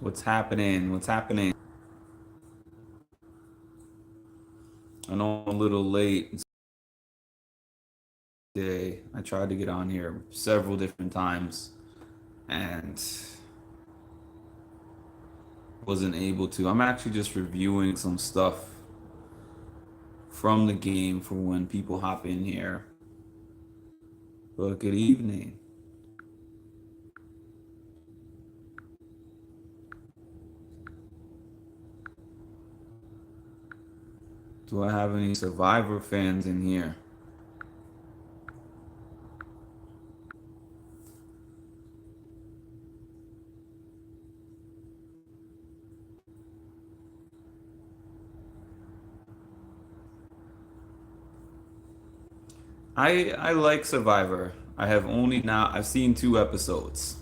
What's happening? What's happening? I know I'm a little late today. I tried to get on here several different times and wasn't able to. I'm actually just reviewing some stuff from the game for when people hop in here. But good evening. Do I have any Survivor fans in here? I like Survivor. I've seen 2 episodes.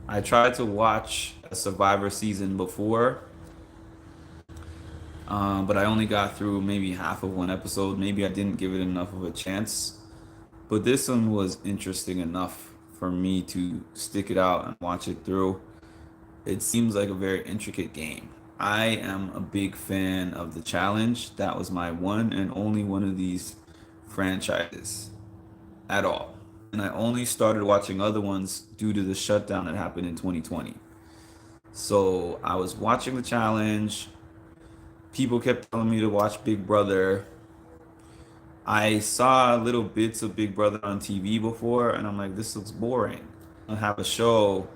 I tried to watch a Survivor season before, but I only got through maybe half of one episode. Maybe I didn't give it enough of a chance. But this one was interesting enough for me to stick it out and watch it through. It seems like a very intricate game. I am a big fan of the challenge. That was my one and only one of these franchises at all. And I only started watching other ones due to the shutdown that happened in 2020. So I was watching the challenge. People kept telling me to watch Big Brother. I saw little bits of Big Brother on TV before, and I'm like, this looks boring. I have a show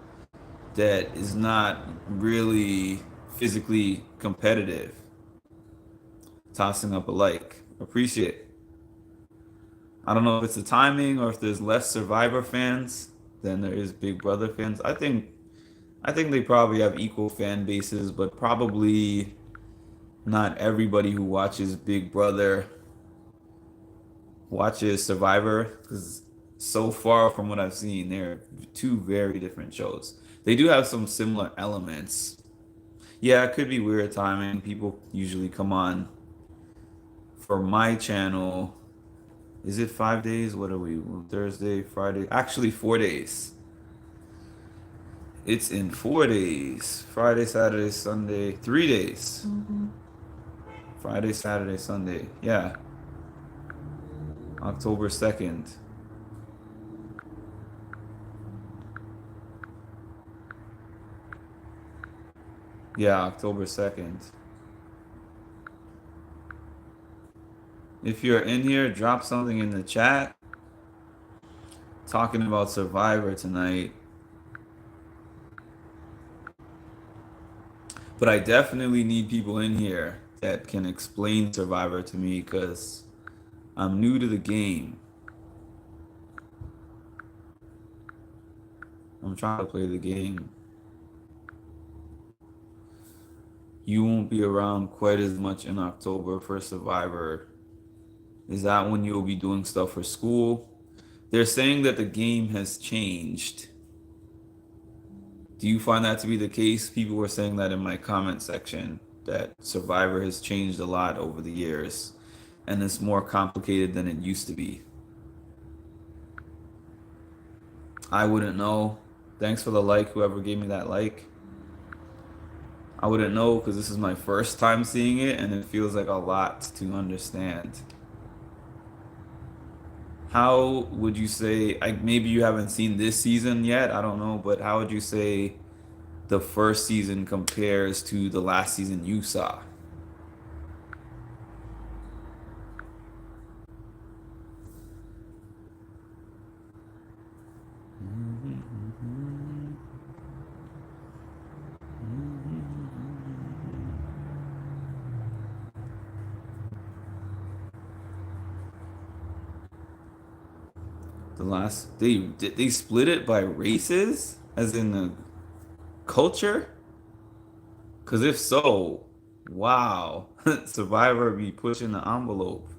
that is not really physically competitive. Tossing up a like. Appreciate it. I don't know if it's the timing or if there's less Survivor fans than there is Big Brother fans. I think they probably have equal fan bases, but probably not everybody who watches Big Brother watches Survivor, because so far from what I've seen, they're two very different shows. They do have some similar elements. Yeah, it could be weird timing. People usually come on for my channel. Is it 5 days? What are we? Thursday, Friday? Actually, 4 days. It's in 4 days. Friday, Saturday, Sunday. 3 days. Friday, Saturday, Sunday. Yeah. October 2nd. Yeah, October 2nd. If you're in here, drop something in the chat. Talking about Survivor tonight. But I definitely need people in here that can explain Survivor to me because I'm new to the game. I'm trying to play the game. You won't be around quite as much in October for Survivor. Is that when you'll be doing stuff for school? They're saying that the game has changed. Do you find that to be the case? People were saying that in my comment section, that Survivor has changed a lot over the years and it's more complicated than it used to be. I wouldn't know. Thanks for the like, whoever gave me that like. I wouldn't know because this is my first time seeing it and it feels like a lot to understand. How would you say, maybe you haven't seen this season yet, I don't know, but how would you say the first season compares to the last season you saw? They split it by races, as in the culture? Because if so, wow, Survivor be pushing the envelope.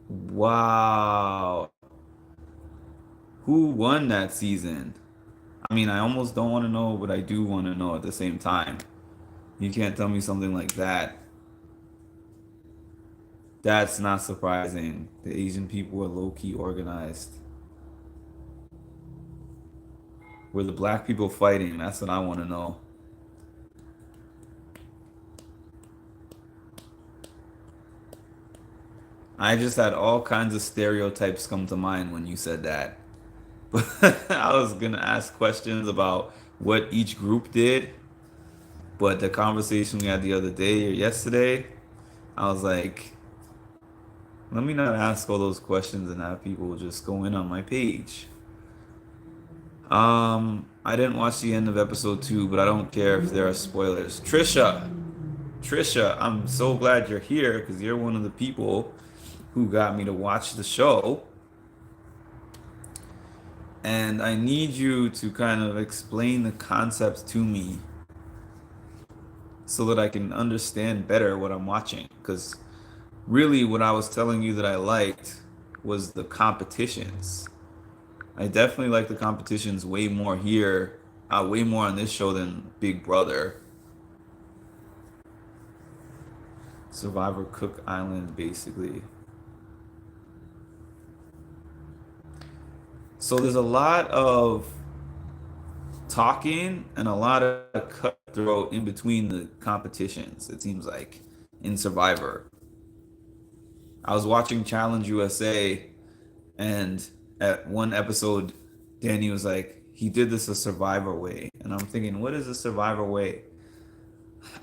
Wow, who won that season? I mean, I almost don't want to know, but I do want to know at the same time. You can't tell me something like that. That's not surprising. The Asian people are low key organized. Were the black people fighting? That's what I want to know. I just had all kinds of stereotypes come to mind when you said that. But I was gonna ask questions about what each group did, but the conversation we had the other day or yesterday, I was like, let me not ask all those questions and have people just go in on my page. I didn't watch the end of episode 2, but I don't care if there are spoilers. Trisha, I'm so glad you're here because you're one of the people who got me to watch the show. And I need you to kind of explain the concepts to me so that I can understand better what I'm watching. Because really, what I was telling you that I liked was the competitions. I definitely like the competitions way more here, way more on this show than Big Brother. Survivor Cook Island, basically. So there's a lot of talking and a lot of cutthroat in between the competitions, it seems like, in Survivor. I was watching Challenge USA, and at one episode, Danny was like, he did this a Survivor way. And I'm thinking, what is a Survivor way?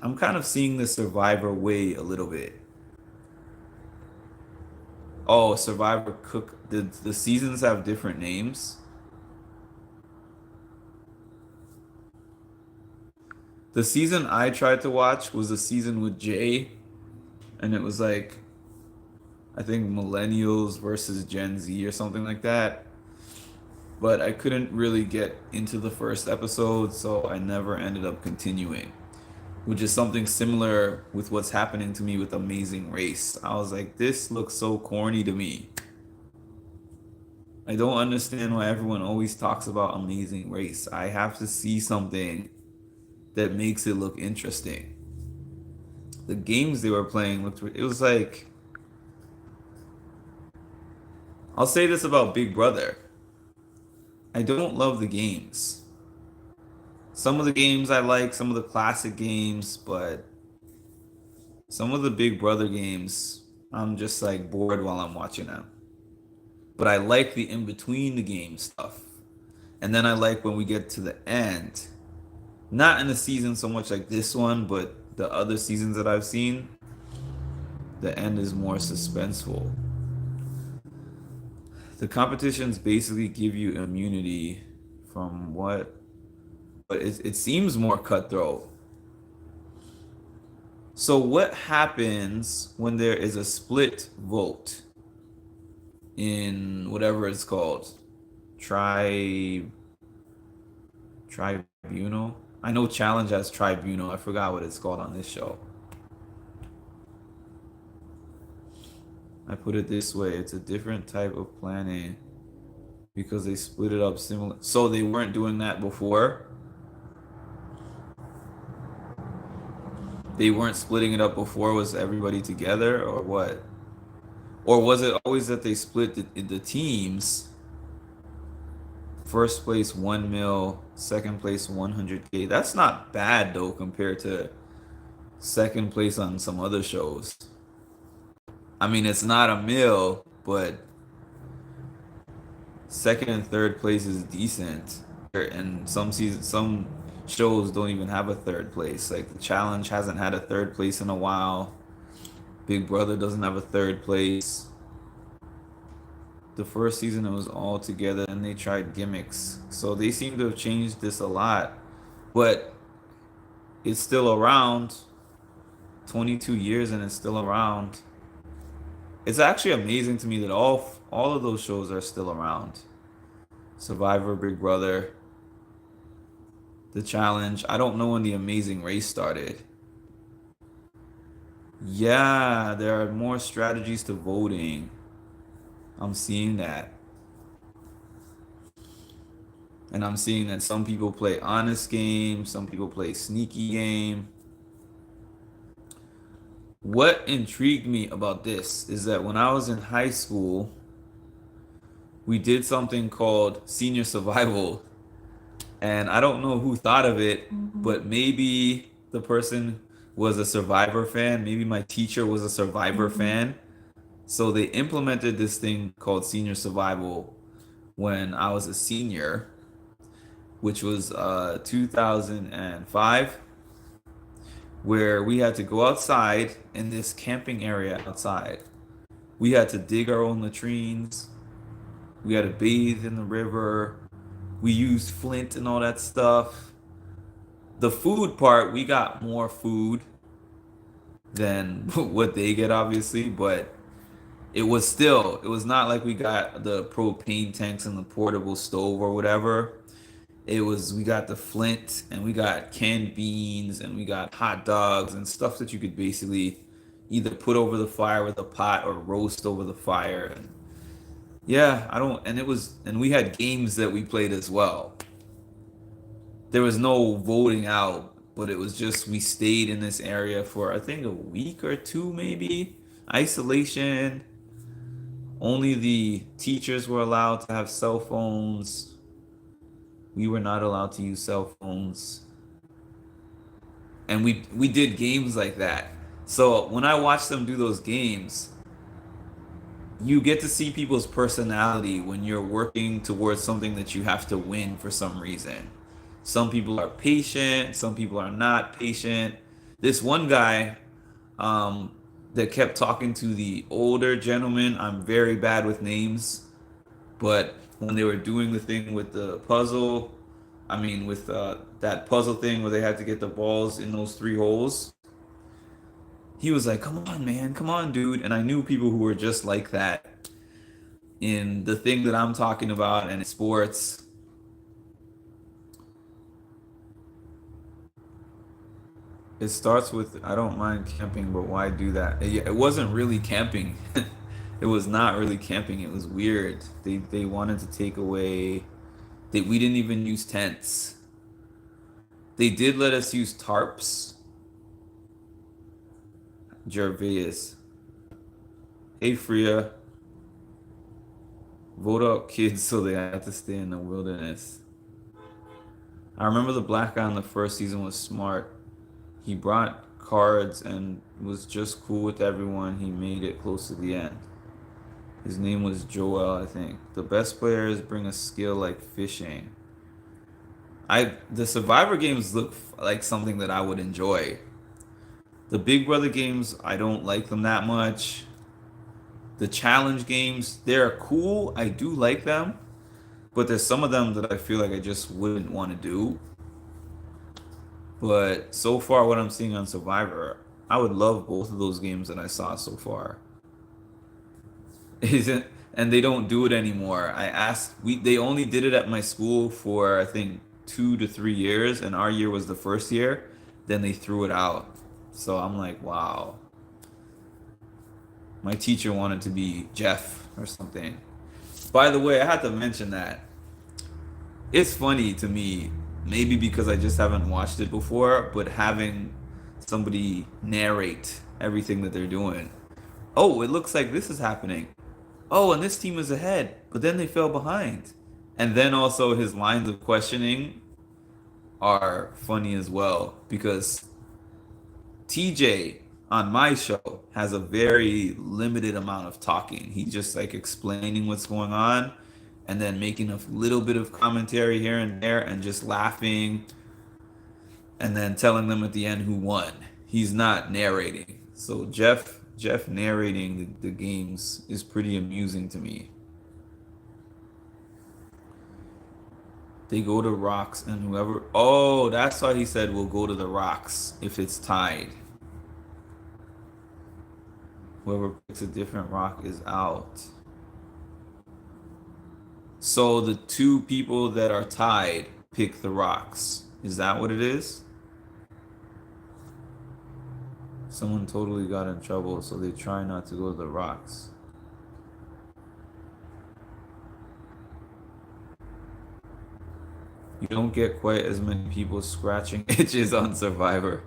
I'm kind of seeing the Survivor way a little bit. Oh, Survivor Cook. Did the seasons have different names? The season I tried to watch was the season with Jay, and it was like, I think millennials versus Gen Z or something like that. But I couldn't really get into the first episode, so I never ended up continuing, which is something similar with what's happening to me with Amazing Race. I was like, this looks so corny to me. I don't understand why everyone always talks about Amazing Race. I have to see something that makes it look interesting. The games they were playing looked, it was like, I'll say this about Big Brother. I don't love the games. Some of the games I like, some of the classic games, but some of the Big Brother games, I'm just like bored while I'm watching them. But I like the in between the game stuff. And then I like when we get to the end. Not in the season so much like this one, but the other seasons that I've seen, the end is more suspenseful. The competitions basically give you immunity from what, but it seems more cutthroat. So what happens when there is a split vote in whatever it's called? Tribunal? I know Challenge has Tribunal. I forgot what it's called on this show. I put it this way, it's a different type of planning because they split it up similar. So they weren't doing that before? They weren't splitting it up before? Was everybody together or what? Or was it always that they split the teams? First place 1 mil, second place 100K. That's not bad though compared to second place on some other shows. I mean, it's not a mil, but second and third place is decent. And some shows don't even have a third place. Like the Challenge hasn't had a third place in a while. Big Brother doesn't have a third place. The first season it was all together and they tried gimmicks. So they seem to have changed this a lot. But it's still around. 22 years and it's still around. It's actually amazing to me that all of those shows are still around. Survivor, Big Brother, The Challenge. I don't know when The Amazing Race started. Yeah, there are more strategies to voting. I'm seeing that. And I'm seeing that some people play honest game, some people play sneaky game. What intrigued me about this is that when I was in high school, we did something called senior survival. And I don't know who thought of it, Mm-hmm. but maybe the person was a Survivor fan. Maybe my teacher was a Survivor Mm-hmm. fan. So they implemented this thing called senior survival when I was a senior, which was 2005, where we had to go outside in this camping area outside. We had to dig our own latrines. We had to bathe in the river. We used flint and all that stuff. The food part, we got more food than what they get, obviously, but it was not like we got the propane tanks and the portable stove or whatever. We got the flint and we got canned beans and we got hot dogs and stuff that you could basically either put over the fire with a pot or roast over the fire. And yeah, I don't, and we had games that we played as well. There was no voting out, but it was just we stayed in this area for I think a week or two, maybe. Isolation. Only the teachers were allowed to have cell phones. We were not allowed to use cell phones. And we did games like that. So when I watch them do those games, you get to see people's personality when you're working towards something that you have to win for some reason. Some people are patient, some people are not patient. This one guy that kept talking to the older gentleman, I'm very bad with names, but when they were doing the thing with the puzzle, I mean, with that puzzle thing where they had to get the balls in those three holes, he was like, "Come on, man, come on, dude." And I knew people who were just like that in the thing that I'm talking about and in sports. It starts with, "I don't mind camping, but why do that?" It wasn't really camping. It was not really camping. It was weird. They wanted to take away. We didn't even use tents. They did let us use tarps. Gervais. Hey Freya, vote out kids so they have to stay in the wilderness. I remember the black guy in the first season was smart. He brought cards and was just cool with everyone. He made it close to the end. His name was Joel, I think. The best players bring a skill like fishing. The Survivor games look like something that I would enjoy. The Big Brother games, I don't like them that much. The challenge games, they're cool. I do like them, but there's some of them that I feel like I just wouldn't want to do. But so far, what I'm seeing on Survivor, I would love both of those games that I saw so far. Isn't and they don't do it anymore. I asked we They only did it at my school for I think 2 to 3 years, and our year was the first year. Then they threw it out. So I'm like, wow. My teacher wanted to be Jeff or something. By the way, I had to mention that. It's funny to me, maybe because I just haven't watched it before, but having somebody narrate everything that they're doing. Oh, it looks like this is happening. Oh, and this team is ahead, but then they fell behind. And then also his lines of questioning are funny as well because TJ on my show has a very limited amount of talking. He's just like explaining what's going on and then making a little bit of commentary here and there and just laughing and then telling them at the end who won. He's not narrating. So Jeff narrating the games is pretty amusing to me. They go to rocks and whoever, oh, that's why he said we'll go to the rocks if it's tied. Whoever picks a different rock is out. So the two people that are tied pick the rocks. Is that what it is? Someone totally got in trouble, so they try not to go to the rocks. You don't get quite as many people scratching itches on Survivor.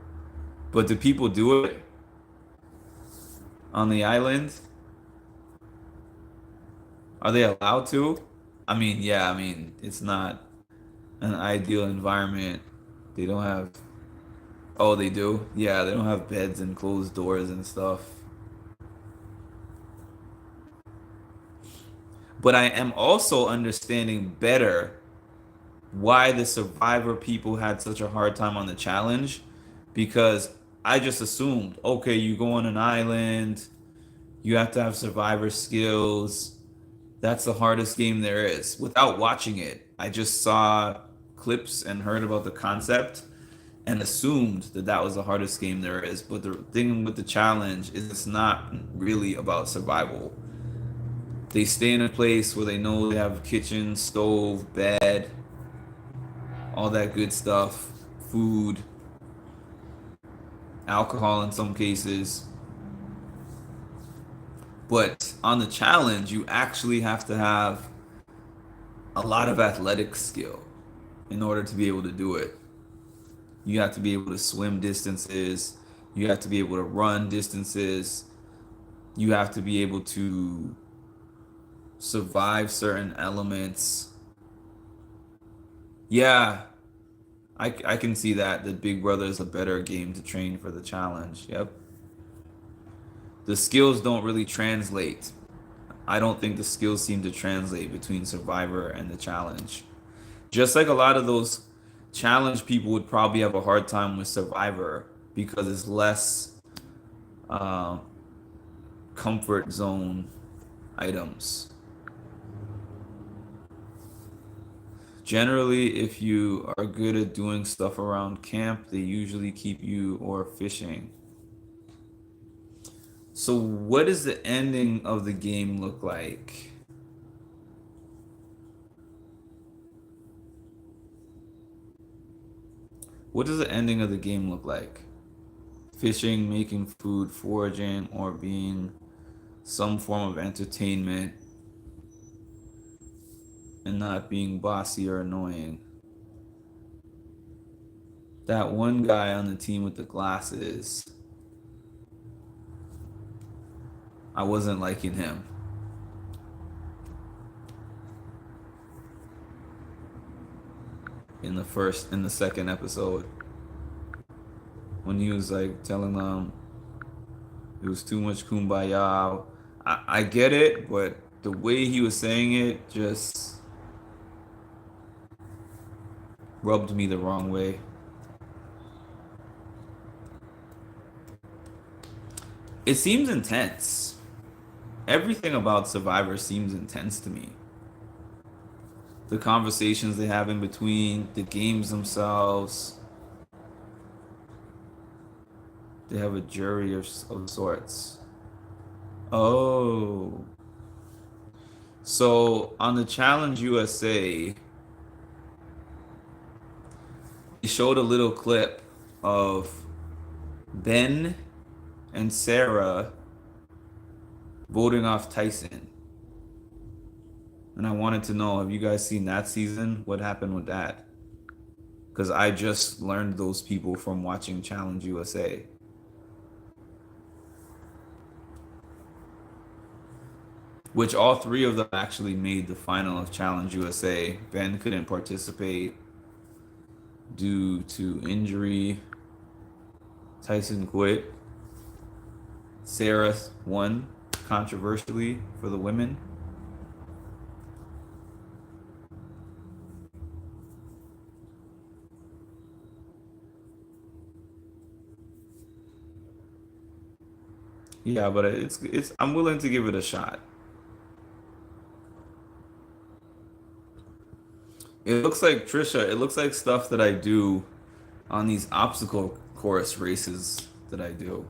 But do people do it on the island? Are they allowed to? I mean, yeah, I mean, it's not. an ideal environment. They don't have. Oh, they do? Yeah, they don't have beds and closed doors and stuff. But I am also understanding better why the survivor people had such a hard time on the challenge, because I just assumed, okay, you go on an island, you have to have survivor skills. That's the hardest game there is. Without watching it, I just saw clips and heard about the concept and assumed that that was the hardest game there is. But the thing with the challenge is it's not really about survival. They stay in a place where they know they have a kitchen, stove, bed, all that good stuff, food, alcohol in some cases. But on the challenge, you actually have to have a lot of athletic skill in order to be able to do it. You have to be able to swim distances, you have to be able to run distances, you have to be able to survive certain elements. Yeah, I can see that Big Brother is a better game to train for the challenge. Yep. The skills don't really translate. I don't think the skills seem to translate between Survivor and the challenge. Just like a lot of those challenge people would probably have a hard time with Survivor because it's less uh, comfort zone items. Generally, if you are good at doing stuff around camp, they usually keep you or fishing. So, what does the ending of the game look like? What does the ending of the game look like? Fishing, making food, foraging, or being some form of entertainment and not being bossy or annoying. That one guy on the team with the glasses, I wasn't liking him. In the second episode, when he was like telling them it was too much kumbaya. I get it, but the way he was saying it just rubbed me the wrong way. It seems intense. Everything about Survivor seems intense to me. The conversations they have in between, the games themselves. They have a jury of sorts. Oh. So on the Challenge USA, they showed a little clip of Ben and Sarah voting off Tyson. And I wanted to know, have you guys seen that season? What happened with that? Because I just learned those people from watching Challenge USA. Which all three of them actually made the final of Challenge USA. Ben couldn't participate due to injury. Tyson quit. Sarah won controversially for the women. Yeah, but it's I'm willing to give it a shot. It looks like Trisha, it looks like stuff that I do on these obstacle course races that I do.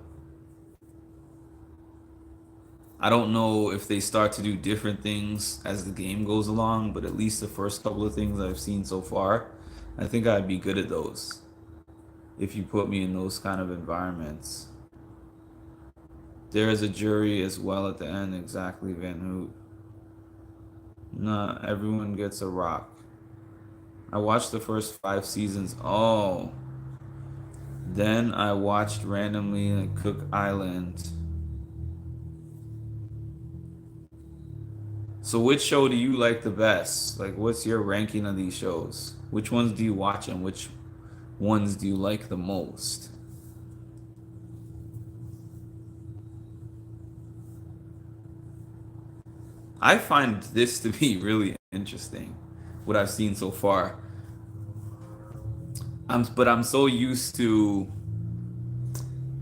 I don't know if they start to do different things as the game goes along, but at least the first couple of things I've seen so far, I think I'd be good at those if you put me in those kind of environments. There is a jury as well at the end, exactly, Van Hoot. Nah, everyone gets a rock. I watched the first 5 seasons. Oh, then I watched randomly like Cook Island. So which show do you like the best? Like, what's your ranking of these shows? Which ones do you watch and which ones do you like the most? I find this to be really interesting, what I've seen so far. But I'm so used to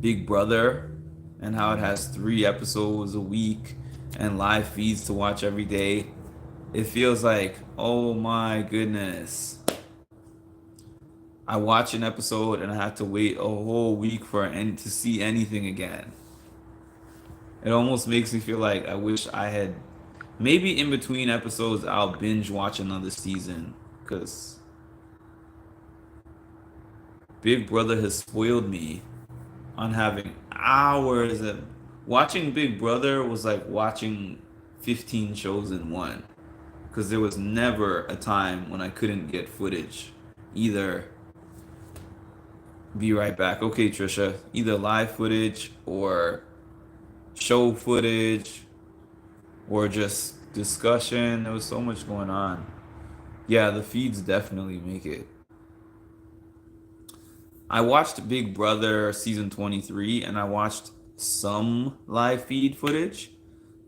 Big Brother and how it has 3 episodes a week and live feeds to watch every day. It feels like, oh my goodness. I watch an episode and I have to wait a whole week for and to see anything again. It almost makes me feel like I wish I had maybe in between episodes I'll binge watch another season because Big Brother has spoiled me on having hours of watching Big Brother was like watching 15 shows in one because there was never a time when I couldn't get footage. Either be right back. Okay, Trisha. Either live footage or show footage or just discussion. There was so much going on. Yeah, the feeds definitely make it. I watched Big Brother season 23 and I watched some live feed footage,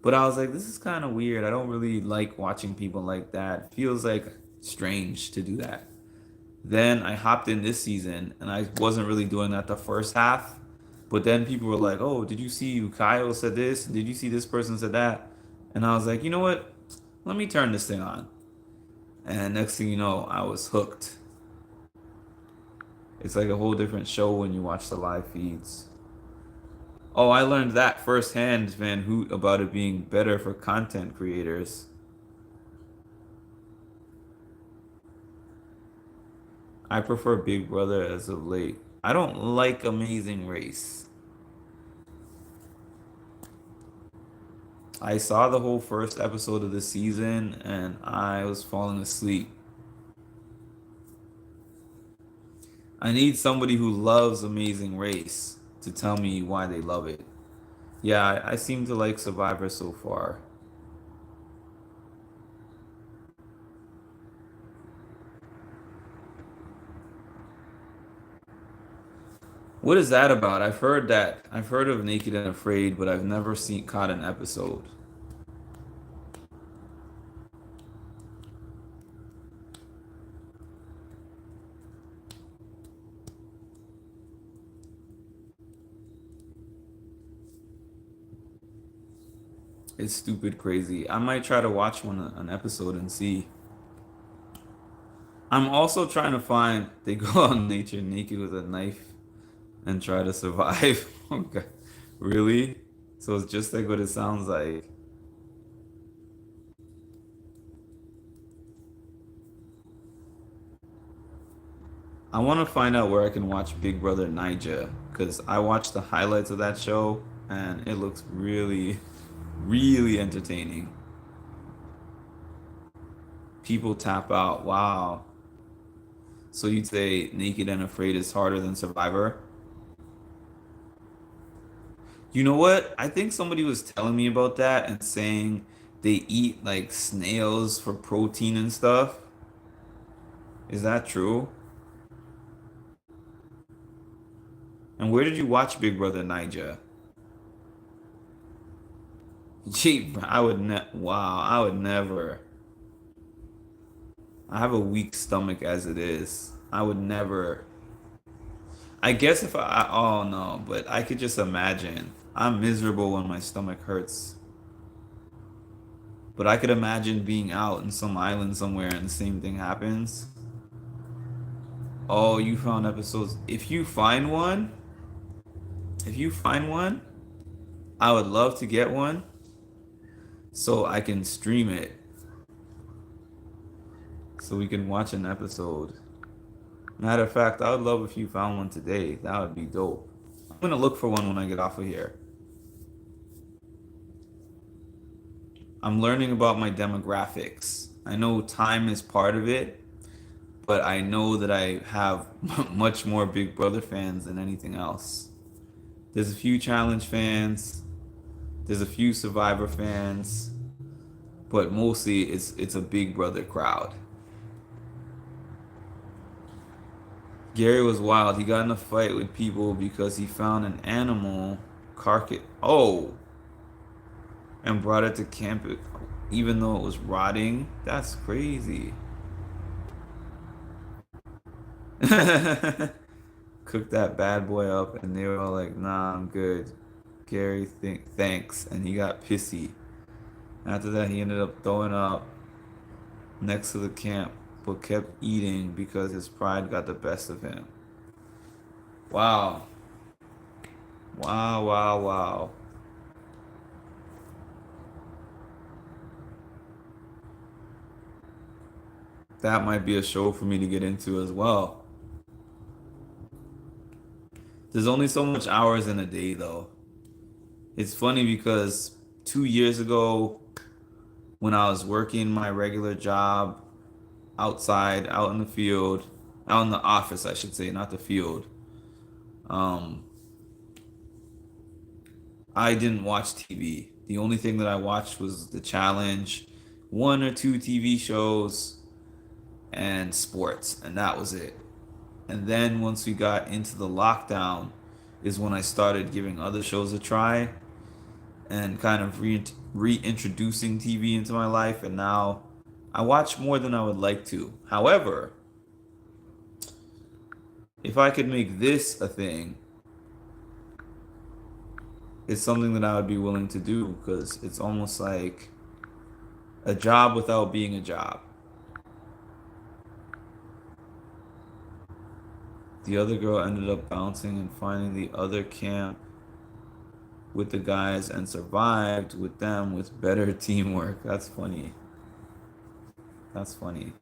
but I was like, this is kind of weird. I don't really like watching people like that. Feels like strange to do that. Then I hopped in this season and I wasn't really doing that the first half. But then people were like, oh, did you see Kyle said this? Did you see this person said that? And I was like, you know what? Let me turn this thing on. And next thing you know, I was hooked. It's like a whole different show when you watch the live feeds. Oh, I learned that firsthand, Van Hoot, about it being better for content creators. I prefer Big Brother as of late. I don't like Amazing Race. I saw the whole first episode of the season and I was falling asleep. I need somebody who loves Amazing Race to tell me why they love it. Yeah, I seem to like Survivor so far. What is that about? I've heard that. I've heard of Naked and Afraid, but I've never seen caught an episode. It's stupid crazy. I might try to watch an episode and see. I'm also trying to find they go out in nature naked with a knife and try to survive. Okay. Really? So it's just like what it sounds like. I want to find out where I can watch Big Brother Niger because I watched the highlights of that show and it looks really, really entertaining. People tap out. Wow. So you'd say Naked and Afraid is harder than Survivor? You know what? I think somebody was telling me about that and saying they eat like snails for protein and stuff. Is that true? And where did you watch Big Brother Niger? Gee, I would wow, I would never. I have a weak stomach as it is. I would never. I guess if oh no, but I could just imagine. I'm miserable when my stomach hurts. But I could imagine being out in some island somewhere and the same thing happens. Oh, you found episodes. If you find one, I would love to get one so I can stream it so we can watch an episode. Matter of fact, I would love if you found one today. That would be dope. I'm gonna look for one when I get off of here. I'm learning about my demographics. I know time is part of it, but I know that I have much more Big Brother fans than anything else. There's a few challenge fans, there's a few Survivor fans, but mostly it's a Big Brother crowd. Gary was wild. He got in a fight with people because he found an animal carcass. Oh, and brought it to camp, even though it was rotting. That's crazy. Cooked that bad boy up, and they were all like, "Nah, I'm good." Gary, thanks, and he got pissy. After that, he ended up throwing up next to the camp, but kept eating because his pride got the best of him. Wow. Wow, wow, wow. That might be a show for me to get into as well. There's only so much hours in a day, though. It's funny because 2 years ago, when I was working my regular job outside, out in the field, out in the office, I should say, not the field, um, I didn't watch TV. The only thing that I watched was The Challenge, one or two TV shows, and sports, and that was it. And then once we got into the lockdown, is when I started giving other shows a try and kind of reintroducing TV into my life. And now I watch more than I would like to. However, if I could make this a thing, it's something that I would be willing to do because it's almost like a job without being a job. The other girl ended up bouncing and finding the other camp with the guys and survived with them with better teamwork. That's funny. That's funny.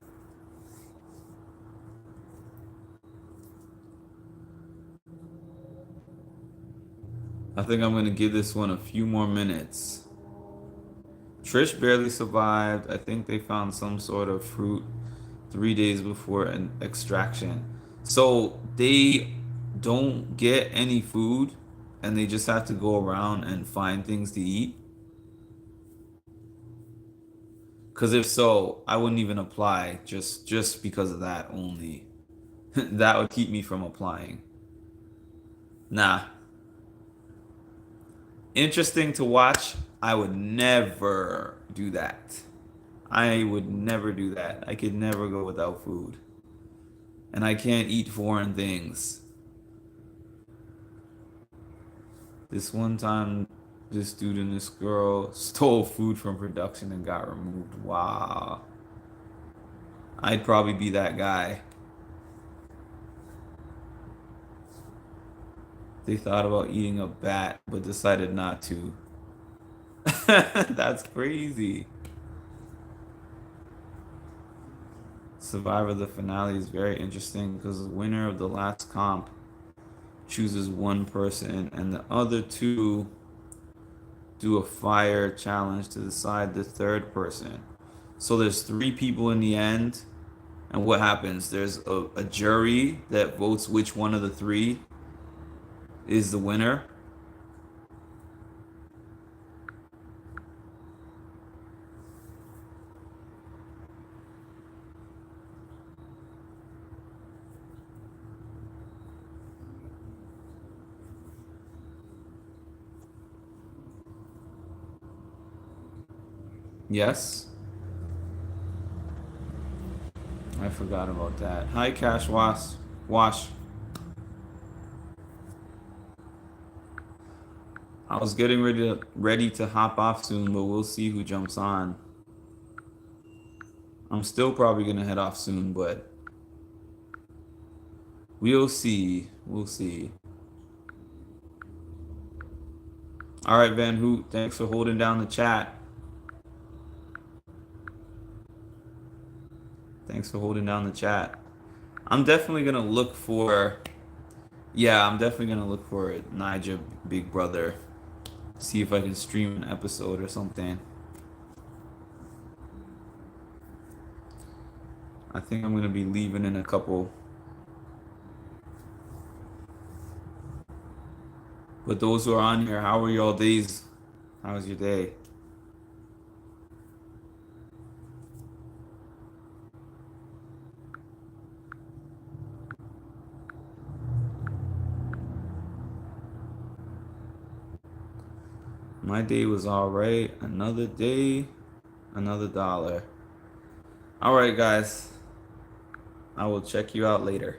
I think I'm gonna give this one a few more minutes. Trish barely survived. I think they found some sort of fruit 3 days before an extraction. So they don't get any food and they just have to go around and find things to eat. Because if so, I wouldn't even apply just because of that only. That would keep me from applying. Nah. Interesting to watch. I would never do that. I would never do that. I could never go without food. And I can't eat foreign things. This one time, this dude and this girl stole food from production and got removed. Wow. I'd probably be that guy. They thought about eating a bat, but decided not to. That's crazy. Survivor the finale is very interesting because the winner of the last comp chooses one person and the other two do a fire challenge to decide the third person. So there's three people in the end, and what happens? There's a jury that votes which one of the three is the winner. Yes, I forgot about that. Hi, Cash Wash. Wash. I was getting ready to hop off soon, but we'll see who jumps on. I'm still probably gonna head off soon, but we'll see. We'll see. All right, Van Hoot. Thanks for holding down the chat. Thanks for holding down the chat. I'm definitely gonna look for. Yeah, I'm definitely gonna look for Niger Big Brother. See if I can stream an episode or something. I think I'm gonna be leaving in a couple. But those who are on here, how were y'all days? How was your day? My day was all right. Another day, another dollar. All right, guys. I will check you out later.